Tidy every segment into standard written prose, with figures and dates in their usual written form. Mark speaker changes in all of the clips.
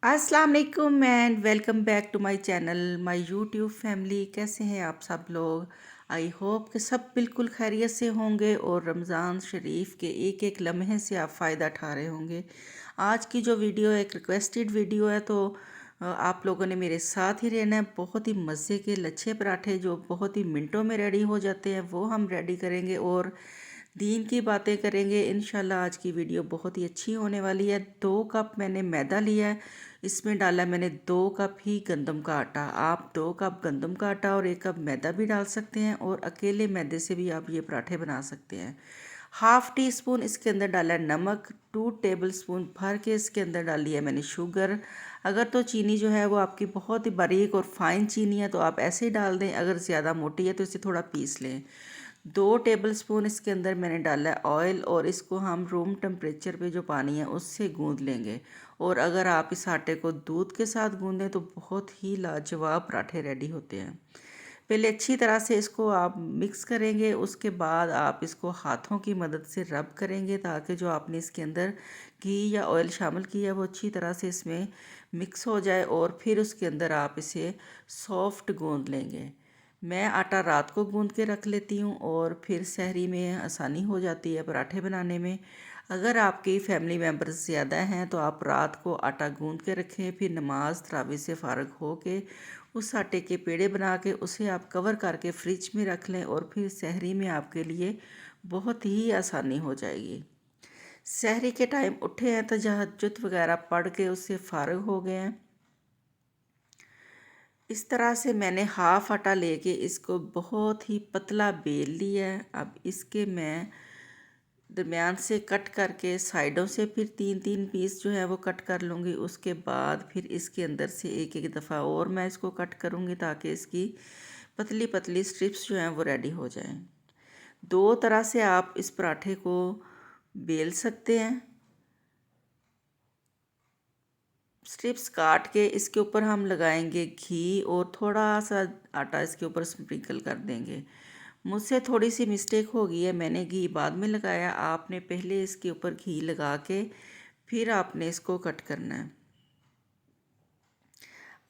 Speaker 1: अस्सलाम वालेकुम and welcome back to my channel my YouTube family. कैसे हैं आप सब लोग? आई होप कि सब बिल्कुल खैरियत से होंगे और रमज़ान शरीफ के एक एक लम्हे से आप फ़ायदा उठा रहे होंगे। आज की जो वीडियो है एक रिक्वेस्टेड वीडियो है, तो आप लोगों ने मेरे साथ ही रहना है। बहुत ही मज़े के लच्छे पराठे जो बहुत ही मिनटों में रेडी हो जाते हैं वो हम रेडी करेंगे और दीन की बातें करेंगे इंशाल्लाह। आज की वीडियो बहुत ही अच्छी होने वाली है। 2 कप मैंने मैदा लिया है, इसमें डाला मैंने 2 कप ही गंदम का आटा। आप 2 कप गंदम का आटा और 1 कप मैदा भी डाल सकते हैं और अकेले मैदे से भी आप ये पराठे बना सकते हैं। हाफ़ टी स्पून इसके अंदर डाला है नमक, 2 टेबल स्पून भर के इसके अंदर डाली है मैंने शुगर। अगर तो चीनी जो है वो आपकी बहुत ही बारीक और फाइन चीनी है तो आप ऐसे ही डाल दें, अगर ज़्यादा मोटी है तो इसे थोड़ा पीस लें। 2 टेबल स्पून इसके अंदर मैंने डाला है ऑयल और इसको हम रूम टेम्परेचर पे जो पानी है उससे गूंद लेंगे। और अगर आप इस आटे को दूध के साथ गूंदें तो बहुत ही लाजवाब पराठे रेडी होते हैं। पहले अच्छी तरह से इसको आप मिक्स करेंगे, उसके बाद आप इसको हाथों की मदद से रब करेंगे ताकि जो आपने इसके अंदर घी या ऑयल शामिल किया है वो अच्छी तरह से इसमें मिक्स हो जाए और फिर उसके अंदर आप इसे सॉफ्ट गूंद लेंगे। मैं आटा रात को गूंद के रख लेती हूँ और फिर सहरी में आसानी हो जाती है पराठे बनाने में। अगर आपकी फैमिली मेम्बर्स ज़्यादा हैं तो आप रात को आटा गूंद के रखें, फिर नमाज तरावी से फ़ारग हो के उस आटे के पेड़े बना के उसे आप कवर करके फ्रिज में रख लें और फिर सहरी में आपके लिए बहुत ही आसानी हो जाएगी। सहरी के टाइम उठे हैं तो तहज्जुद वगैरह पढ़ के उससे फ़ारग हो गए हैं। इस तरह से मैंने हाफ़ आटा लेके इसको बहुत ही पतला बेल लिया है। अब इसके मैं दरमियान से कट करके साइडों से फिर 3-3 पीस जो है वो कट कर लूँगी। उसके बाद फिर इसके अंदर से एक एक दफ़ा और मैं इसको कट करूँगी ताकि इसकी पतली पतली स्ट्रिप्स जो हैं वो रेडी हो जाएं। 2 तरह से आप इस पराठे को बेल सकते हैं। स्ट्रिप्स काट के इसके ऊपर हम लगाएंगे घी और थोड़ा सा आटा इसके ऊपर स्प्रिंकल कर देंगे। मुझसे थोड़ी सी मिस्टेक हो गई है, मैंने घी बाद में लगाया। आपने पहले इसके ऊपर घी लगा के फिर आपने इसको कट करना है।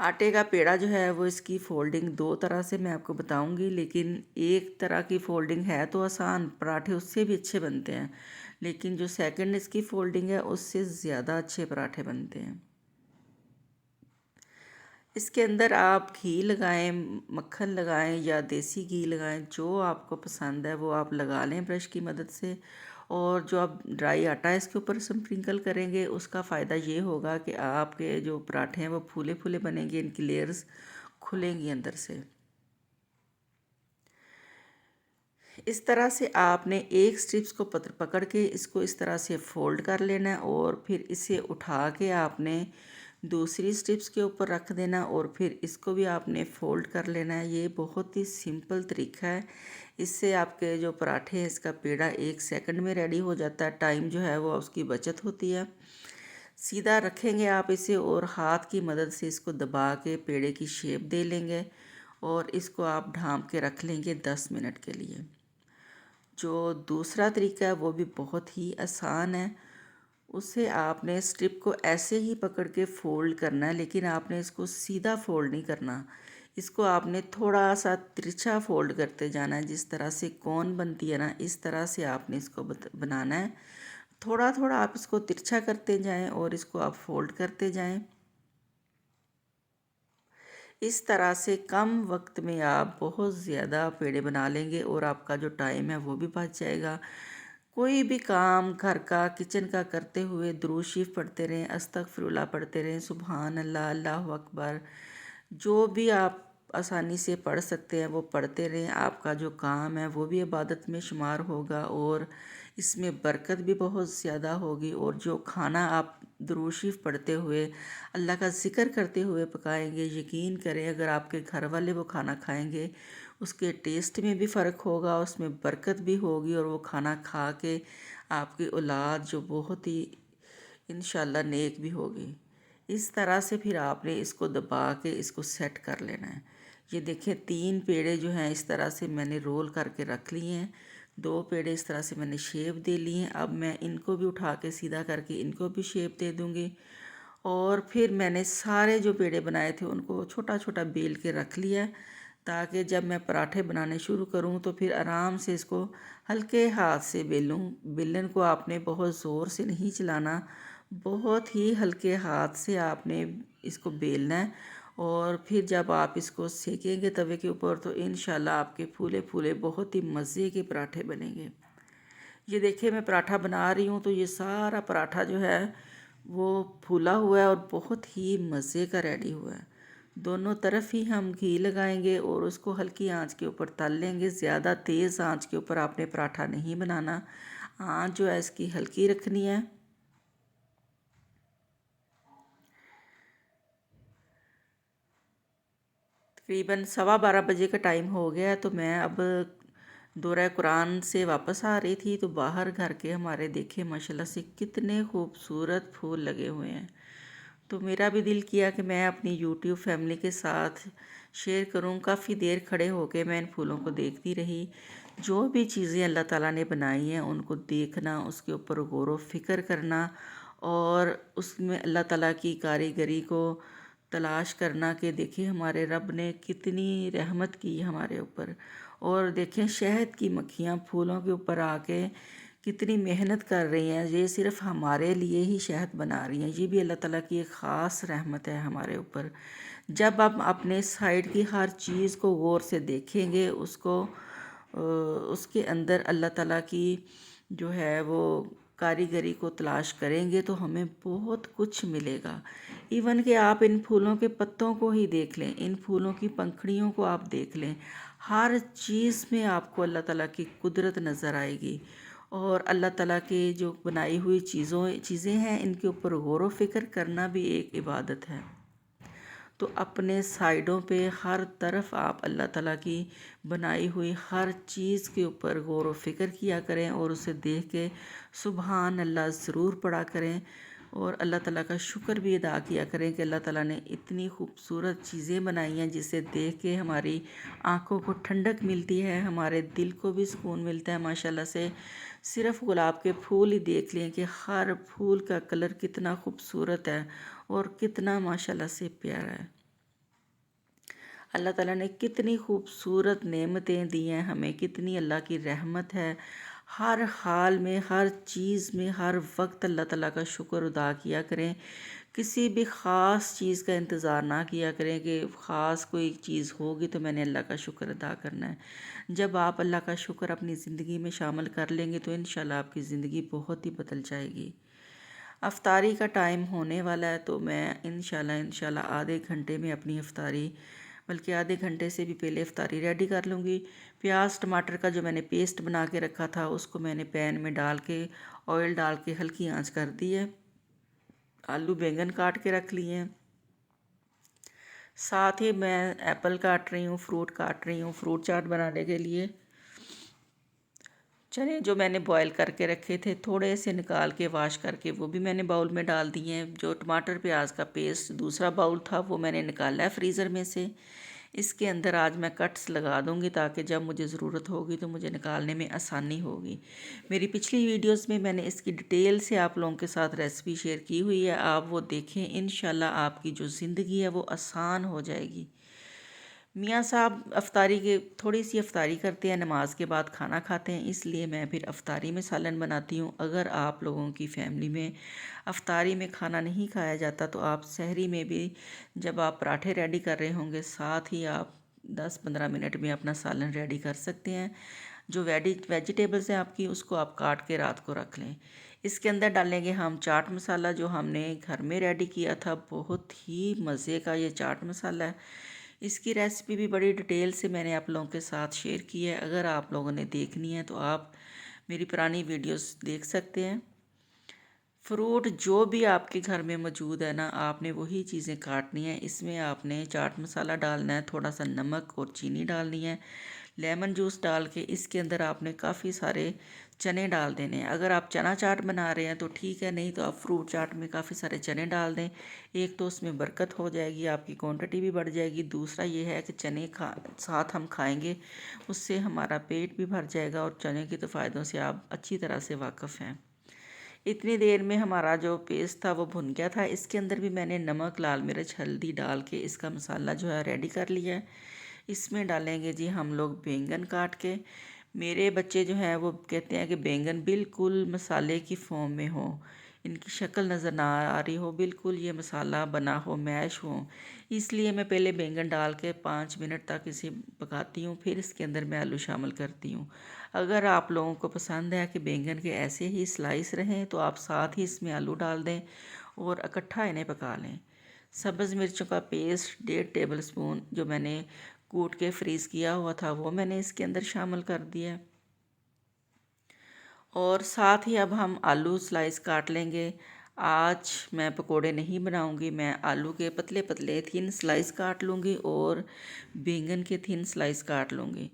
Speaker 1: आटे का पेड़ा जो है वो इसकी फ़ोल्डिंग 2 तरह से मैं आपको बताऊंगी, लेकिन एक तरह की फ़ोल्डिंग है तो आसान, पराठे उससे भी अच्छे बनते हैं, लेकिन जो सेकंड इसकी फ़ोल्डिंग है उससे ज़्यादा अच्छे पराठे बनते हैं। इसके अंदर आप घी लगाएं, मक्खन लगाएं या देसी घी लगाएं, जो आपको पसंद है वो आप लगा लें ब्रश की मदद से। और जो आप ड्राई आटा है इसके ऊपर स्प्रिंकल करेंगे उसका फ़ायदा ये होगा कि आपके जो पराठे हैं वो फूले फूले बनेंगे, इनकी लेयर्स खुलेंगी अंदर से। इस तरह से आपने एक स्ट्रिप्स को पकड़ के इसको इस तरह से फ़ोल्ड कर लेना है और फिर इसे उठा के आपने दूसरी स्ट्रिप्स के ऊपर रख देना और फिर इसको भी आपने फ़ोल्ड कर लेना है। ये बहुत ही सिंपल तरीका है, इससे आपके जो पराठे हैं इसका पेड़ा 1 सेकंड में रेडी हो जाता है। टाइम जो है वो उसकी बचत होती है। सीधा रखेंगे आप इसे और हाथ की मदद से इसको दबा के पेड़े की शेप दे लेंगे और इसको आप ढाँप के रख लेंगे 10 मिनट के लिए। जो दूसरा तरीका है वो भी बहुत ही आसान है। उसे आपने स्ट्रिप को ऐसे ही पकड़ के फ़ोल्ड करना है, लेकिन आपने इसको सीधा फ़ोल्ड नहीं करना। इसको आपने थोड़ा सा तिरछा फ़ोल्ड करते जाना है। जिस तरह से कोन बनती है ना, इस तरह से आपने इसको बनाना है। थोड़ा थोड़ा आप इसको तिरछा करते जाएं और इसको आप फ़ोल्ड करते जाएं। इस तरह से कम वक्त में आप बहुत ज़्यादा पेड़े बना लेंगे और आपका जो टाइम है वो भी बच जाएगा। कोई भी काम घर का, किचन का करते हुए दुरूद शरीफ पढ़ते रहें, अस्तगफिरुल्लाह पढ़ते रहें, सुबहान अल्लाह, अल्लाहु अकबर, जो भी आप आसानी से पढ़ सकते हैं वो पढ़ते रहें। आपका जो काम है वो भी इबादत में शुमार होगा और इसमें बरकत भी बहुत ज़्यादा होगी। और जो खाना आप दुरूद शरीफ पढ़ते हुए, अल्लाह का ज़िक्र करते हुए पकाएंगे, यकीन करें अगर आपके घर वाले वो खाना खाएंगे उसके टेस्ट में भी फ़र्क होगा, उसमें बरकत भी होगी और वो खाना खा के आपकी औलाद जो बहुत ही इंशाल्लाह नेक भी होगी। इस तरह से फिर आपने इसको दबा के इसको सेट कर लेना है। ये देखिए 3 पेड़े जो हैं इस तरह से मैंने रोल करके रख लिए हैं। 2 पेड़े इस तरह से मैंने शेप दे ली हैं। अब मैं इनको भी उठा के सीधा करके इनको भी शेप दे दूँगी और फिर मैंने सारे जो पेड़े बनाए थे उनको छोटा छोटा बेल के रख लिया है, ताकि जब मैं पराठे बनाने शुरू करूं तो फिर आराम से इसको हल्के हाथ से बेलूं। बेलन को आपने बहुत ज़ोर से नहीं चलाना, बहुत ही हल्के हाथ से आपने इसको बेलना है। और फिर जब आप इसको सेकेंगे तवे के ऊपर तो इंशाल्लाह आपके फूले फूले बहुत ही मज़े के पराठे बनेंगे। ये देखिए मैं पराठा बना रही हूँ तो ये सारा पराठा जो है वो फूला हुआ है और बहुत ही मज़े का रेडी हुआ है। दोनों तरफ ही हम घी लगाएंगे और उसको हल्की आंच के ऊपर तल लेंगे। ज़्यादा तेज़ आंच के ऊपर आपने पराठा नहीं बनाना, आंच जो है इसकी हल्की रखनी है। तकरीबन 12:15 का टाइम हो गया है तो मैं अब दोरा कुरान से वापस आ रही थी तो बाहर घर के हमारे देखे माशाल्लाह से कितने खूबसूरत फूल लगे हुए हैं। तो मेरा भी दिल किया कि मैं अपनी यूट्यूब फैमिली के साथ शेयर करूं। काफ़ी देर खड़े होके मैं इन फूलों को देखती रही। जो भी चीज़ें अल्लाह ताला ने बनाई हैं उनको देखना, उसके ऊपर गौर व फिक्र करना और उसमें अल्लाह ताला की कारीगरी को तलाश करना कि देखिए हमारे रब ने कितनी रहमत की हमारे ऊपर। और देखें शहद की मक्खियाँ फूलों के ऊपर आके कितनी मेहनत कर रही हैं, ये सिर्फ हमारे लिए ही शहद बना रही हैं। ये भी अल्लाह ताला की एक ख़ास रहमत है हमारे ऊपर। जब आप अपने साइड की हर चीज़ को गौर से देखेंगे, उसको उसके अंदर अल्लाह ताला की जो है वो कारीगरी को तलाश करेंगे तो हमें बहुत कुछ मिलेगा। इवन कि आप इन फूलों के पत्तों को ही देख लें, इन फूलों की पंखुड़ियों को आप देख लें, हर चीज़ में आपको अल्लाह ताला की कुदरत नज़र आएगी। और अल्लाह ताला के जो बनाई हुई चीज़ें हैं इनके ऊपर गौर व फिक्र करना भी एक इबादत है। तो अपने साइडों पे हर तरफ आप अल्लाह ताला की बनाई हुई हर चीज़ के ऊपर गौर व फिक्र किया करें और उसे देख के सुबहान अल्लाह ज़रूर पढ़ा करें और अल्लाह ताला का शुक्र भी अदा किया करें कि अल्लाह ताला ने इतनी खूबसूरत चीज़ें बनाई हैं जिसे देख के हमारी आँखों को ठंडक मिलती है, हमारे दिल को भी सुकून मिलता है माशाल्लाह से। सिर्फ़ गुलाब के फूल ही देख लें कि हर फूल का कलर कितना खूबसूरत है और कितना माशाल्लाह से प्यारा है। अल्लाह ताला ने कितनी खूबसूरत नेमतें दी हैं हमें, कितनी अल्लाह की रहमत है। हर हाल में, हर चीज़ में, हर वक्त अल्लाह ताला का शुक्र अदा किया करें। किसी भी ख़ास चीज़ का इंतज़ार ना किया करें कि ख़ास कोई चीज़ होगी तो मैंने अल्लाह का शुक्र अदा करना है। जब आप अल्लाह का शुक्र अपनी ज़िंदगी में शामिल कर लेंगे तो इंशाल्लाह आपकी ज़िंदगी बहुत ही बदल जाएगी। अफ्तारी का टाइम होने वाला है तो मैं इंशाल्लाह आधे घंटे में अपनी अफ्तारी, बल्कि आधे घंटे से भी पहले अफ्तारी रेडी कर लूँगी। प्याज टमाटर का जो मैंने पेस्ट बना के रखा था उसको मैंने पैन में डाल के ऑयल डाल के हल्की आंच कर दी है। आलू बैंगन काट के रख लिए हैं। साथ ही मैं एप्पल काट रही हूँ, फ्रूट काट रही हूँ फ्रूट चाट बनाने के लिए। चने जो मैंने बॉईल करके रखे थे थोड़े से निकाल के वॉश करके वो भी मैंने बाउल में डाल दिए हैं। जो टमाटर प्याज का पेस्ट दूसरा बाउल था वो मैंने निकाला है फ्रीज़र में से। इसके अंदर आज मैं कट्स लगा दूंगी ताकि जब मुझे ज़रूरत होगी तो मुझे निकालने में आसानी होगी। मेरी पिछली वीडियोस में मैंने इसकी डिटेल से आप लोगों के साथ रेसिपी शेयर की हुई है, आप वो देखें। इंशाल्लाह आपकी जो ज़िंदगी है वो आसान हो जाएगी। मियाँ साहब अफ्तारी के थोड़ी सी अफ्तारी करते हैं, नमाज के बाद खाना खाते हैं, इसलिए मैं फिर अफ्तारी में सालन बनाती हूँ। अगर आप लोगों की फैमिली में अफ्तारी में खाना नहीं खाया जाता तो आप सहरी में भी जब आप पराठे रेडी कर रहे होंगे साथ ही आप 10-15 मिनट में अपना सालन रेडी कर सकते हैं। जो वेजिटेबल्स हैं आपकी उसको आप काट के रात को रख लें। इसके अंदर डालेंगे हम चाट मसाला जो हमने घर में रेडी किया था। बहुत ही मज़े का ये चाट मसाला है। इसकी रेसिपी भी बड़ी डिटेल से मैंने आप लोगों के साथ शेयर की है। अगर आप लोगों ने देखनी है तो आप मेरी पुरानी वीडियोस देख सकते हैं। फ्रूट जो भी आपके घर में मौजूद है ना, आपने वही चीज़ें काटनी है। इसमें आपने चाट मसाला डालना है, थोड़ा सा नमक और चीनी डालनी है, लेमन जूस डाल के इसके अंदर आपने काफ़ी सारे चने डाल देने हैं। अगर आप चना चाट बना रहे हैं तो ठीक है, नहीं तो आप फ्रूट चाट में काफ़ी सारे चने डाल दें। एक तो उसमें बरकत हो जाएगी, आपकी क्वांटिटी भी बढ़ जाएगी। दूसरा ये है कि चने खा साथ हम खाएंगे, उससे हमारा पेट भी भर जाएगा और चने के तो फ़ायदों से आप अच्छी तरह से वाकिफ़ हैं। इतनी देर में हमारा जो पेस्ट था वो भुन गया था। इसके अंदर भी मैंने नमक, लाल मिर्च, हल्दी डाल के इसका मसाला जो है रेडी कर लिया है। इसमें डालेंगे जी हम लोग बैंगन काट के। मेरे बच्चे जो हैं वो कहते हैं कि बैंगन बिल्कुल मसाले की फॉर्म में हो, इनकी शक्ल नज़र ना आ रही हो, बिल्कुल ये मसाला बना हो, मैश हो। इसलिए मैं पहले बैंगन डाल के 5 मिनट तक इसे पकाती हूँ, फिर इसके अंदर मैं आलू शामिल करती हूँ। अगर आप लोगों को पसंद है कि बैंगन के ऐसे ही स्लाइस रहें तो आप साथ ही इसमें आलू डाल दें और इकट्ठा इन्हें पका लें। सब्ज़ मिर्चों का पेस्ट 1.5 टेबल स्पून जो मैंने कूट के फ्रीज़ किया हुआ था वो मैंने इसके अंदर शामिल कर दिया है। और साथ ही अब हम आलू स्लाइस काट लेंगे। आज मैं पकोड़े नहीं बनाऊंगी, मैं आलू के पतले पतले थिन स्लाइस काट लूँगी और बैंगन के थिन स्लाइस काट लूँगी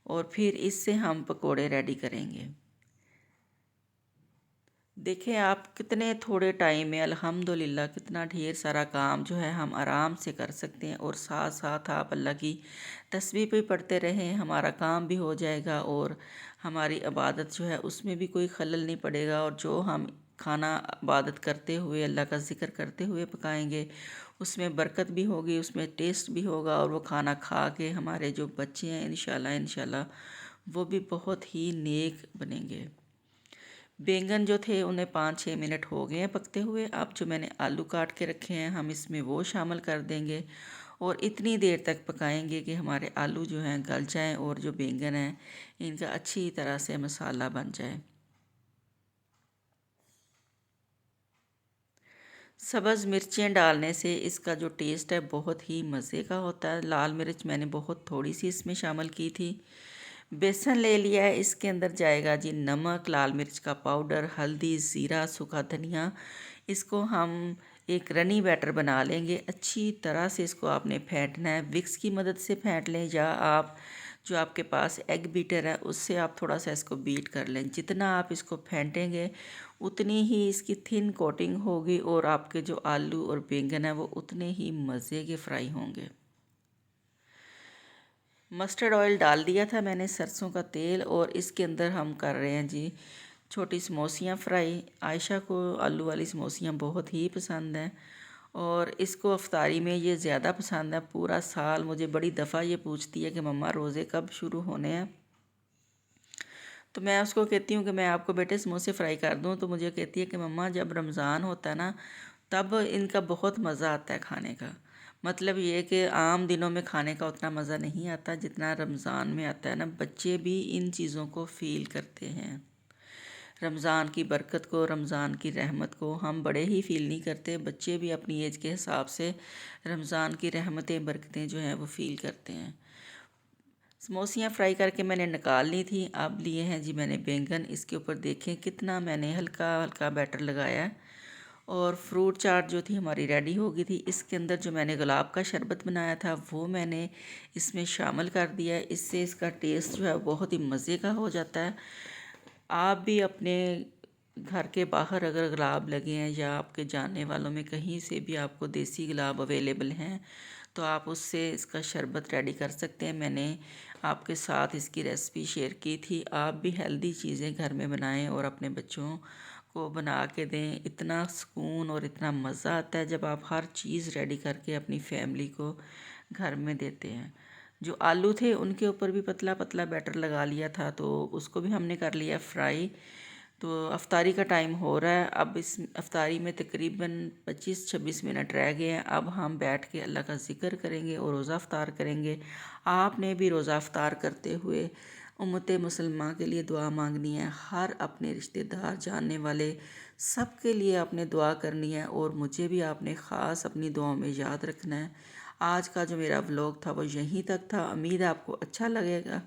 Speaker 1: और फिर इससे हम पकोड़े रेडी करेंगे। देखें आप कितने थोड़े टाइम में अल्हम्दुलिल्लाह कितना ढेर सारा काम जो है हम आराम से कर सकते हैं। और साथ साथ आप अल्लाह की तस्बीह भी पढ़ते रहें, हमारा काम भी हो जाएगा और हमारी इबादत जो है उसमें भी कोई खलल नहीं पड़ेगा। और जो हम खाना इबादत करते हुए अल्लाह का ज़िक्र करते हुए पकाएंगे उसमें बरकत भी होगी, उसमें टेस्ट भी होगा और वो खाना खा के हमारे जो बच्चे हैं इंशाल्लाह इंशाल्लाह वो भी बहुत ही नेक बनेंगे। बैंगन जो थे उन्हें 5-6 मिनट हो गए हैं पकते हुए। अब जो मैंने आलू काट के रखे हैं हम इसमें वो शामिल कर देंगे और इतनी देर तक पकाएंगे कि हमारे आलू जो हैं गल जाएं और जो बैंगन हैं इनका अच्छी तरह से मसाला बन जाए। सब्ज़ मिर्चें डालने से इसका जो टेस्ट है बहुत ही मज़े का होता है। लाल मिर्च मैंने बहुत थोड़ी सी इसमें शामिल की थी। बेसन ले लिया है, इसके अंदर जाएगा जी नमक, लाल मिर्च का पाउडर, हल्दी, ज़ीरा, सूखा धनिया। इसको हम एक रनी बैटर बना लेंगे। अच्छी तरह से इसको आपने फेंटना है, विक्स की मदद से फेंट लें या आप जो आपके पास एग बीटर है उससे आप थोड़ा सा इसको बीट कर लें। जितना आप इसको फेंटेंगे उतनी ही इसकी थिन कोटिंग होगी और आपके जो आलू और बैंगन है वो उतने ही मज़े के फ्राई होंगे। मस्टर्ड ऑयल डाल दिया था मैंने, सरसों का तेल, और इसके अंदर हम कर रहे हैं जी छोटी समोसियाँ फ्राई। आयशा को आलू वाली समोसियाँ बहुत ही पसंद हैं और इसको अफ्तारी में ये ज़्यादा पसंद है। पूरा साल मुझे बड़ी दफ़ा ये पूछती है कि मम्मा रोज़े कब शुरू होने हैं। तो मैं उसको कहती हूँ कि मैं आपको बेटे समोसे फ्राई कर दूँ, तो मुझे कहती है कि मम्मा जब रमज़ान होता है ना तब इनका बहुत मज़ा आता है खाने का। मतलब ये कि आम दिनों में खाने का उतना मज़ा नहीं आता जितना रमज़ान में आता है ना। बच्चे भी इन चीज़ों को फ़ील करते हैं, रमज़ान की बरकत को, रमज़ान की रहमत को। हम बड़े ही फ़ील नहीं करते, बच्चे भी अपनी एज के हिसाब से रमज़ान की रहमतें बरकतें जो हैं वो फ़ील करते हैं। समोसियाँ फ्राई करके मैंने निकाल ली थी। अब लिए हैं जी मैंने बैंगन, इसके ऊपर देखें कितना मैंने हल्का हल्का बैटर लगाया है। और फ्रूट चाट जो थी हमारी रेडी हो गई थी। इसके अंदर जो मैंने गुलाब का शरबत बनाया था वो मैंने इसमें शामिल कर दिया है। इससे इसका टेस्ट जो है बहुत ही मज़े का हो जाता है। आप भी अपने घर के बाहर अगर गुलाब लगे हैं या आपके जानने वालों में कहीं से भी आपको देसी गुलाब अवेलेबल हैं तो आप उससे इसका शरबत रेडी कर सकते हैं। मैंने आपके साथ इसकी रेसिपी शेयर की थी। आप भी हेल्दी चीज़ें घर में बनाएं और अपने बच्चों को बना के दें। इतना सुकून और इतना मज़ा आता है जब आप हर चीज़ रेडी करके अपनी फैमिली को घर में देते हैं। जो आलू थे उनके ऊपर भी पतला पतला बैटर लगा लिया था तो उसको भी हमने कर लिया फ्राई। तो अफ्तारी का टाइम हो रहा है। अब इस अफ्तारी में तकरीबन 25-26 मिनट रह गए हैं। अब हम बैठ के अल्लाह का ज़िक्र करेंगे और रोज़ा अफ्तार करेंगे। आपने भी रोज़ा अफ्तार करते हुए उम्मत मुसलमान के लिए दुआ मांगनी है। हर अपने रिश्तेदार जानने वाले सब के लिए आपने दुआ करनी है और मुझे भी आपने ख़ास अपनी दुआओं में याद रखना है। आज का जो मेरा व्लॉग था वो यहीं तक था। उम्मीद है आपको अच्छा लगेगा।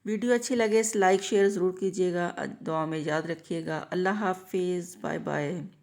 Speaker 1: वीडियो अच्छी लगे लाइक शेयर ज़रूर कीजिएगा। दुआ में याद रखिएगा। अल्लाह हाफिज़, बाय बाय।